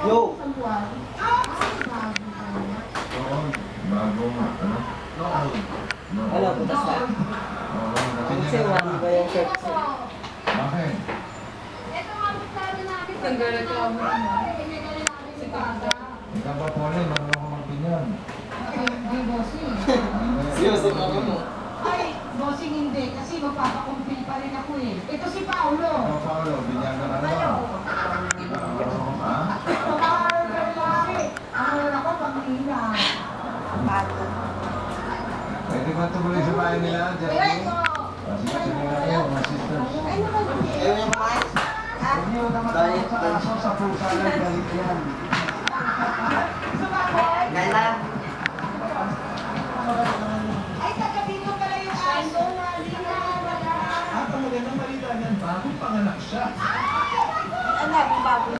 Yo! Bagong ano? Ano, butas na? Kasi one ba yung shirt? Bakit? Nagreklamo naman. Ikaw ba, Poli? Marunong ko magpinyan. Seryoso mo mo? Ay, bossing hindi. Kasi magpapakumpil pa rin ako eh. Ito si Paolo. Ikaw, Paolo, binyan ka na ba? Ha? Pag-aaral ka rin lagi. Ako ako pang-ina. Pwede ba tuloy sa bahay nila, Jeremy? Sige, sige na kayo, mga sisters. Ayaw niya kumain? Huwag niyo naman takot sa aso, sa pusa lang, galit yan. Kaya Ay, taga-dito pala yung aso. At ang magandang balita niyan, bagong panganak siya. Anak, bago.